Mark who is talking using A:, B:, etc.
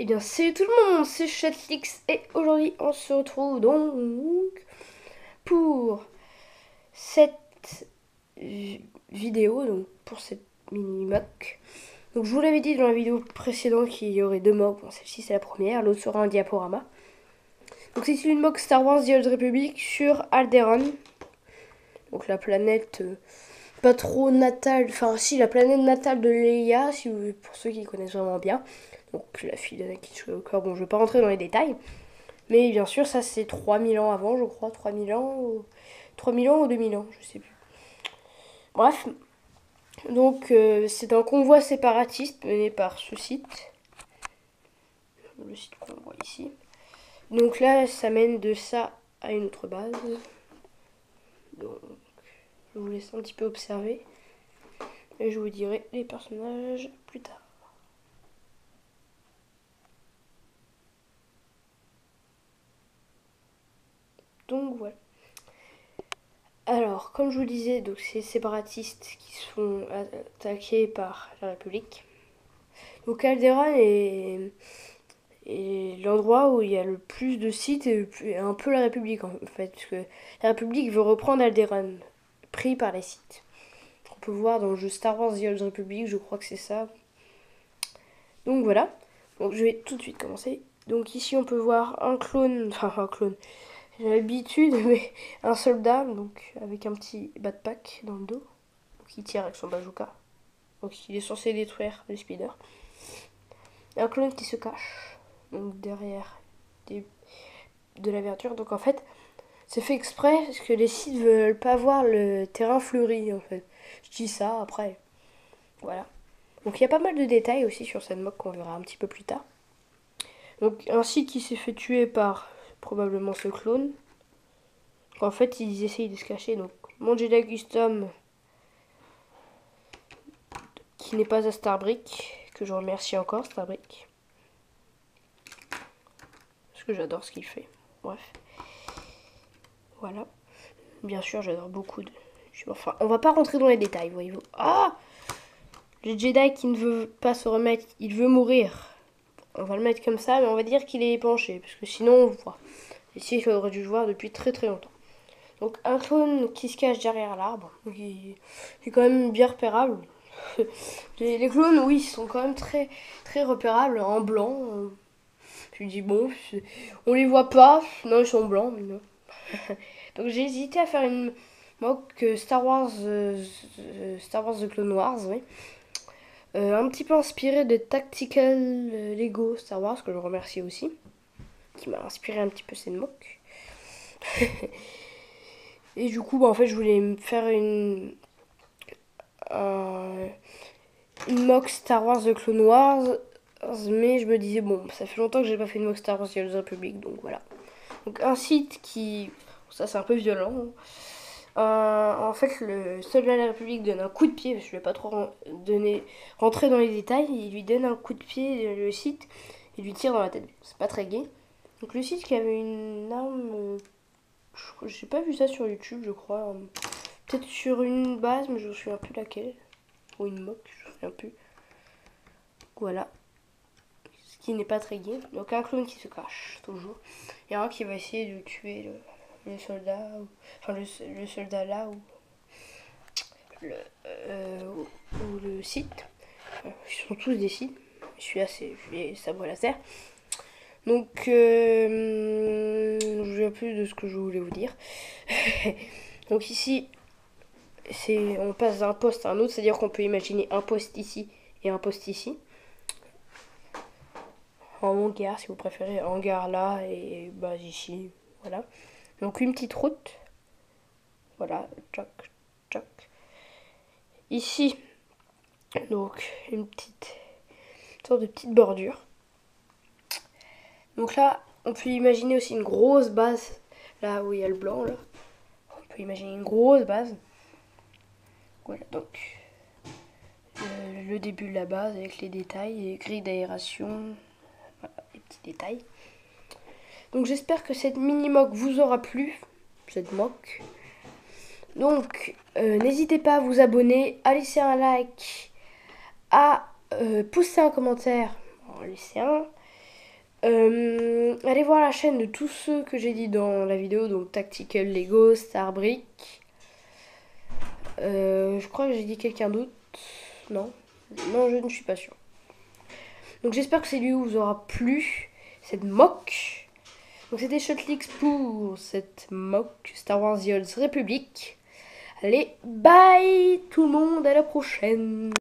A: Eh bien, salut tout le monde, c'est Chatlix et aujourd'hui on se retrouve donc pour cette vidéo, donc pour cette mini mock. Donc je vous l'avais dit dans la vidéo précédente qu'il y aurait deux mocks, bon, celle-ci c'est la première, l'autre sera un diaporama. Donc c'est une mock Star Wars The Old Republic sur Alderaan, donc la planète pas trop natale, enfin si la planète natale de Leia, si vous, pour ceux qui connaissent vraiment bien. Donc la fille d'Anakin Skywalker, bon je vais pas rentrer dans les détails. Mais bien sûr, ça c'est 3000 ans avant, je crois. 3000 ans ou 3000 ans ou 2000 ans, je sais plus. Bref, donc c'est un convoi séparatiste mené par ce site. Le site qu'on voit ici. Donc là, ça mène de ça à une autre base. Donc, je vous laisse un petit peu observer. Et je vous dirai les personnages plus tard. Donc voilà. Alors, comme je vous disais, donc c'est séparatistes qui sont attaqués par la République. Donc Alderaan est l'endroit où il y a le plus de sites et un peu la République en fait, parce que la République veut reprendre Alderaan, pris par les sites. On peut voir dans le jeu Star Wars The Old Republic, je crois que c'est ça. Donc voilà, donc je vais tout de suite commencer. Donc ici on peut voir un clone, enfin un clone, j'ai l'habitude, mais un soldat, donc avec un petit backpack dans le dos, qui tire avec son bazooka. Donc il est censé détruire les speeders. Et un clone qui se cache, donc derrière de la verdure. Donc en fait, c'est fait exprès parce que les sites veulent pas voir le terrain fleuri en fait. Je dis ça après. Voilà. Donc il y a pas mal de détails aussi sur cette mock qu'on verra un petit peu plus tard. Donc un site qui s'est fait tuer par probablement ce clone. En fait, ils essayent de se cacher. Donc mon Jedi Custom qui n'est pas à Starbrick, que je remercie encore Starbrick. Parce que j'adore ce qu'il fait. Bref. Voilà. Bien sûr, j'adore beaucoup de... Enfin, on va pas rentrer dans les détails, voyez-vous. Ah, le Jedi qui ne veut pas se remettre, il veut mourir. On va le mettre comme ça, mais on va dire qu'il est penché, parce que sinon on le voit. Ici, il aurait dû le voir depuis très très longtemps. Donc un clone qui se cache derrière l'arbre, qui est quand même bien repérable. Les clones, oui, ils sont quand même très très repérables en blanc. Je me dis bon, on les voit pas. Non, ils sont blancs, mais non. Donc j'ai hésité à faire une mock Star Wars The Clone Wars, oui. Un petit peu inspiré de Tactical Lego Star Wars, que je remercie aussi, qui m'a inspiré un petit peu cette mock. Et du coup, bah, en fait, je voulais me faire une mock Star Wars The Clone Wars, mais je me disais, bon, ça fait longtemps que j'ai pas fait une mock Star Wars The Old Republic, donc voilà. Donc un site qui... Ça, c'est un peu violent. En fait, le soldat de la République donne un coup de pied, je ne vais pas trop rentrer dans les détails, il lui donne un coup de pied, le site, il lui tire dans la tête. C'est pas très gai. Donc le site qui avait une arme, j'ai pas vu ça sur YouTube, je crois. Peut-être sur une base, mais je me souviens plus laquelle. Ou une mock, je me souviens plus. Voilà. Ce qui n'est pas très gai. Donc un clone qui se cache, toujours. Et un qui va essayer de tuer le soldat, enfin le soldat là, ou le site. Ils sont tous des sites. Celui-là, c'est les sabres laser. Donc, je ne viens plus de ce que je voulais vous dire. Donc ici, on passe d'un poste à un autre, c'est-à-dire qu'on peut imaginer un poste ici et un poste ici. En hangar, si vous préférez, hangar là et base ici. Voilà. Donc une petite route. Voilà, tchac, tchac. Ici, donc une sorte de petite bordure. Donc là, on peut imaginer aussi une grosse base, là où il y a le blanc, là. On peut imaginer une grosse base. Voilà, donc le début de la base avec les détails, les grilles d'aération, voilà, les petits détails. Donc j'espère que cette mini-mock vous aura plu, cette mock. Donc n'hésitez pas à vous abonner, à laisser un like, à pousser un commentaire, en laisser un. Allez voir la chaîne de tous ceux que j'ai dit dans la vidéo, donc Tactical Lego, Starbrick. Je crois que j'ai dit quelqu'un d'autre. Non, non, je ne suis pas sûre. Donc j'espère que cette vidéo vous aura plu, cette mock. Donc c'était Shotlix pour cette mock Star Wars The Old Republic. Allez, bye tout le monde, à la prochaine.